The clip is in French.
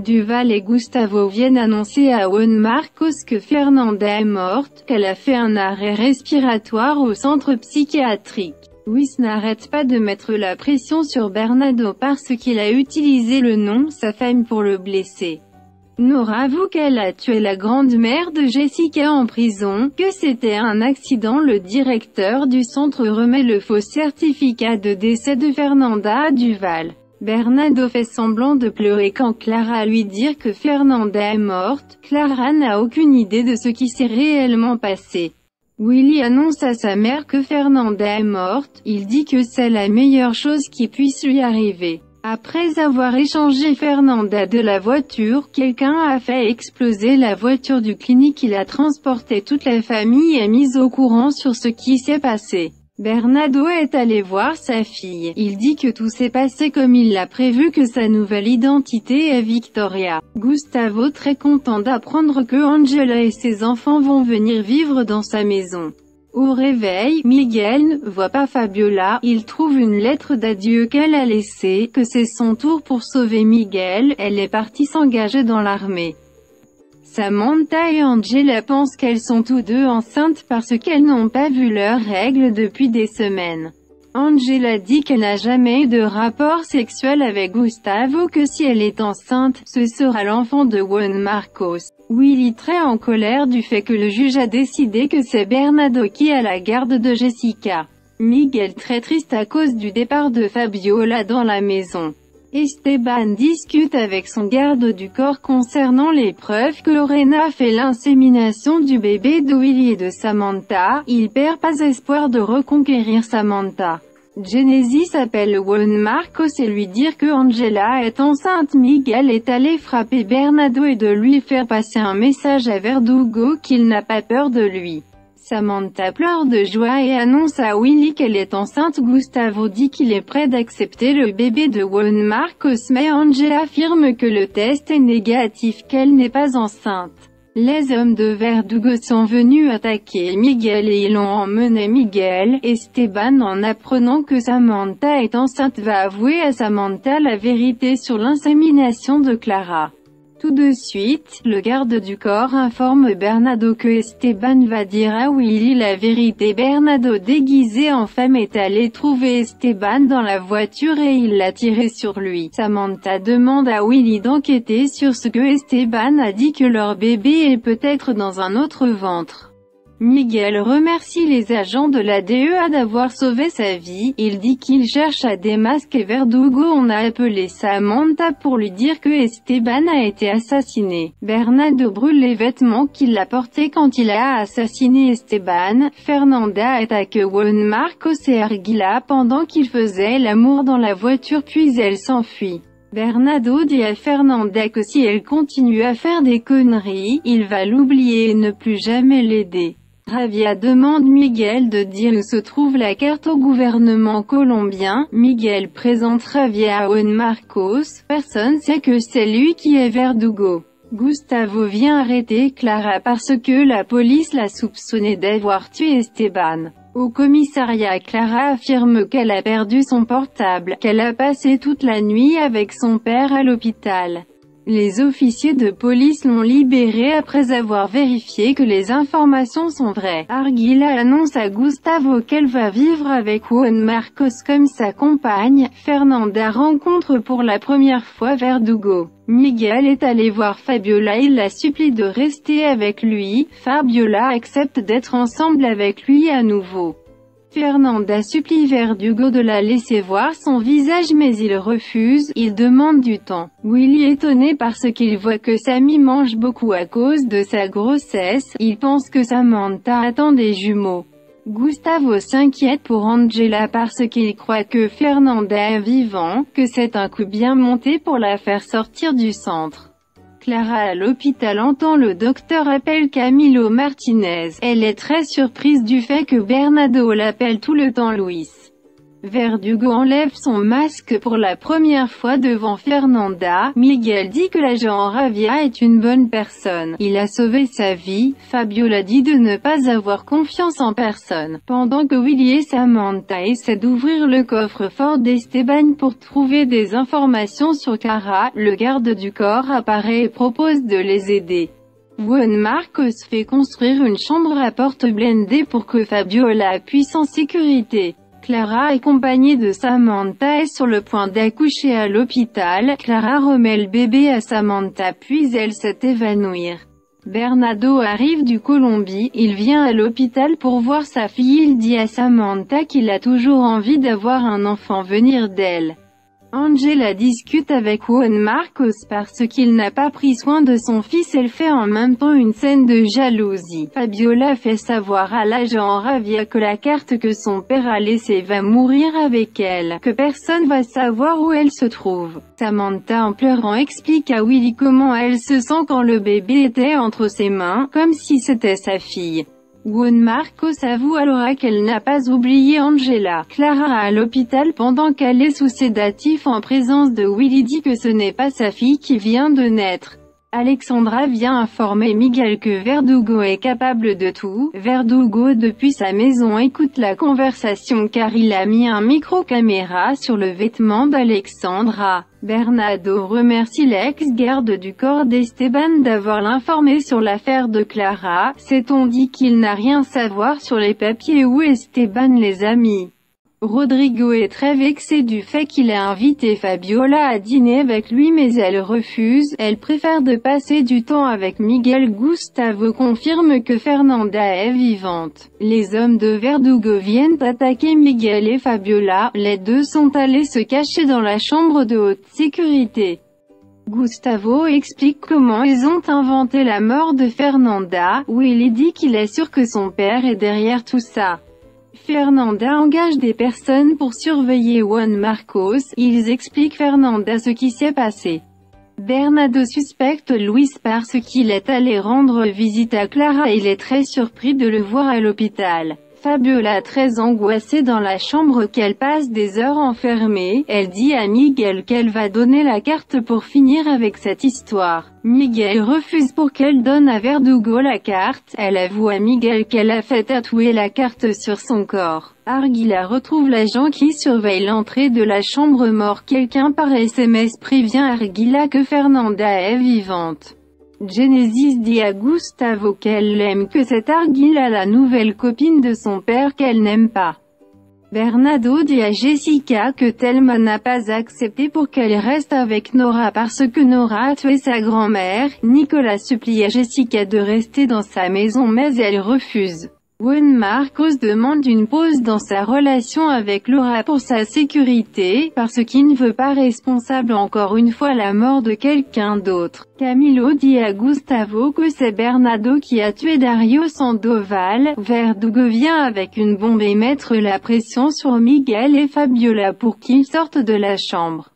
Duval et Gustavo viennent annoncer à Juan Marcos que Fernanda est morte, qu'elle a fait un arrêt respiratoire au centre psychiatrique. Luis n'arrête pas de mettre la pression sur Bernardo parce qu'il a utilisé le nom de sa femme pour le blesser. Nora avoue qu'elle a tué la grand-mère de Jessica en prison, que c'était un accident. Le directeur du centre remet le faux certificat de décès de Fernanda à Duval. Bernardo fait semblant de pleurer quand Clara lui dit que Fernanda est morte. Clara n'a aucune idée de ce qui s'est réellement passé. Willy annonce à sa mère que Fernanda est morte. Il dit que c'est la meilleure chose qui puisse lui arriver. Après avoir échangé Fernanda de la voiture, quelqu'un a fait exploser la voiture du clinique. Il a transporté toute la famille et mis au courant sur ce qui s'est passé. Bernardo est allé voir sa fille. Il dit que tout s'est passé comme il l'a prévu, que sa nouvelle identité est Victoria. Gustavo très content d'apprendre que Angela et ses enfants vont venir vivre dans sa maison. Au réveil, Miguel ne voit pas Fabiola. Il trouve une lettre d'adieu qu'elle a laissée, que c'est son tour pour sauver Miguel. Elle est partie s'engager dans l'armée. Samantha et Angela pensent qu'elles sont tous deux enceintes parce qu'elles n'ont pas vu leurs règles depuis des semaines. Angela dit qu'elle n'a jamais eu de rapport sexuel avec Gustavo, que si elle est enceinte, ce sera l'enfant de Juan Marcos. Willy très en colère du fait que le juge a décidé que c'est Bernardo qui a la garde de Jessica. Miguel très triste à cause du départ de Fabiola dans la maison. Esteban discute avec son garde du corps concernant les preuves que Lorena fait l'insémination du bébé de Willy et de Samantha. Il perd pas espoir de reconquérir Samantha. Genesis appelle Juan Marcos et lui dire que Angela est enceinte. Miguel est allé frapper Bernardo et de lui faire passer un message à Verdugo qu'il n'a pas peur de lui. Samantha pleure de joie et annonce à Willy qu'elle est enceinte. Gustavo dit qu'il est prêt d'accepter le bébé de Juan Marcos, mais Angela affirme que le test est négatif, qu'elle n'est pas enceinte. Les hommes de Verdugo sont venus attaquer Miguel et ils ont emmené Miguel. Esteban, en apprenant que Samantha est enceinte, va avouer à Samantha la vérité sur l'insémination de Clara. Tout de suite, le garde du corps informe Bernardo que Esteban va dire à Willy la vérité. Bernardo déguisé en femme est allé trouver Esteban dans la voiture et il l'a tiré sur lui. Samantha demande à Willy d'enquêter sur ce que Esteban a dit, que leur bébé est peut-être dans un autre ventre. Miguel remercie les agents de la DEA d'avoir sauvé sa vie. Il dit qu'il cherche à démasquer Verdugo. On a appelé Samantha pour lui dire que Esteban a été assassiné. Bernardo brûle les vêtements qu'il a portés quand il a assassiné Esteban. Fernanda attaque Juan Marcos et Arguila pendant qu'ils faisaient l'amour dans la voiture, puis elle s'enfuit. Bernardo dit à Fernanda que si elle continue à faire des conneries, il va l'oublier et ne plus jamais l'aider. Ravia demande Miguel de dire où se trouve la carte au gouvernement colombien. Miguel présente Ravia à Juan Marcos. Personne sait que c'est lui qui est Verdugo. Gustavo vient arrêter Clara parce que la police l'a soupçonné d'avoir tué Esteban. Au commissariat, Clara affirme qu'elle a perdu son portable, qu'elle a passé toute la nuit avec son père à l'hôpital. Les officiers de police l'ont libérée après avoir vérifié que les informations sont vraies. Arguila annonce à Gustavo qu'elle va vivre avec Juan Marcos comme sa compagne. Fernanda rencontre pour la première fois Verdugo. Miguel est allé voir Fabiola, il la supplie de rester avec lui. Fabiola accepte d'être ensemble avec lui à nouveau. Fernanda supplie Verdugo de la laisser voir son visage mais il refuse. Il demande du temps. Willy est étonné parce qu'il voit que Sammy mange beaucoup à cause de sa grossesse. Il pense que Samantha attend des jumeaux. Gustavo s'inquiète pour Angela parce qu'il croit que Fernanda est vivant, que c'est un coup bien monté pour la faire sortir du centre. Clara à l'hôpital entend le docteur appeler Camilo Martinez. Elle est très surprise du fait que Bernardo l'appelle tout le temps Luis. Verdugo enlève son masque pour la première fois devant Fernanda. Miguel dit que l'agent Ravia est une bonne personne. Il a sauvé sa vie. Fabiola dit de ne pas avoir confiance en personne. Pendant que Willy et Samantha essaient d'ouvrir le coffre-fort d'Esteban pour trouver des informations sur Clara, le garde du corps apparaît et propose de les aider. Juan Marcos fait construire une chambre à porte blindée pour que Fabiola puisse en sécurité. Clara, accompagnée de Samantha, est sur le point d'accoucher à l'hôpital. Clara remet le bébé à Samantha puis elle s'est évanouir. Bernardo arrive du Colombie, il vient à l'hôpital pour voir sa fille. Il dit à Samantha qu'il a toujours envie d'avoir un enfant venir d'elle. Angela discute avec Juan Marcos parce qu'il n'a pas pris soin de son fils. Elle fait en même temps une scène de jalousie. Fabiola fait savoir à l'agent Ravia que la carte que son père a laissée va mourir avec elle, que personne va savoir où elle se trouve. Samantha en pleurant explique à Willy comment elle se sent quand le bébé était entre ses mains, comme si c'était sa fille. Juan Marcos avoue alors qu'elle n'a pas oublié Angela. Clara à l'hôpital pendant qu'elle est sous sédatif en présence de Willy dit que ce n'est pas sa fille qui vient de naître. Alexandra vient informer Miguel que Verdugo est capable de tout. Verdugo depuis sa maison écoute la conversation car il a mis un micro-caméra sur le vêtement d'Alexandra. Bernardo remercie l'ex-garde du corps d'Esteban d'avoir l'informé sur l'affaire de Clara. S'est-on dit qu'il n'a rien savoir sur les papiers où Esteban les a mis. Rodrigo est très vexé du fait qu'il a invité Fabiola à dîner avec lui mais elle refuse. Elle préfère de passer du temps avec Miguel. Gustavo confirme que Fernanda est vivante. Les hommes de Verdugo viennent attaquer Miguel et Fabiola. Les deux sont allés se cacher dans la chambre de haute sécurité. Gustavo explique comment ils ont inventé la mort de Fernanda. Willy dit qu'il est sûr que son père est derrière tout ça. Fernanda engage des personnes pour surveiller Juan Marcos. Ils expliquent Fernanda ce qui s'est passé. Bernardo suspecte Luis parce qu'il est allé rendre visite à Clara et il est très surpris de le voir à l'hôpital. Fabiola très angoissée dans la chambre qu'elle passe des heures enfermée, elle dit à Miguel qu'elle va donner la carte pour finir avec cette histoire. Miguel refuse pour qu'elle donne à Verdugo la carte. Elle avoue à Miguel qu'elle a fait tatouer la carte sur son corps. Arguila retrouve l'agent qui surveille l'entrée de la chambre mort. Quelqu'un par SMS prévient Arguila que Fernanda est vivante. Genesis dit à Gustavo qu'elle aime que cette Arguila la nouvelle copine de son père qu'elle n'aime pas. Bernardo dit à Jessica que Thelma n'a pas accepté pour qu'elle reste avec Nora parce que Nora a tué sa grand-mère. Nicolas supplie à Jessica de rester dans sa maison mais elle refuse. Juan Marcos demande une pause dans sa relation avec Laura pour sa sécurité, parce qu'il ne veut pas responsable encore une fois la mort de quelqu'un d'autre. Camilo dit à Gustavo que c'est Bernardo qui a tué Dario Sandoval. Verdugo vient avec une bombe et mettre la pression sur Miguel et Fabiola pour qu'ils sortent de la chambre.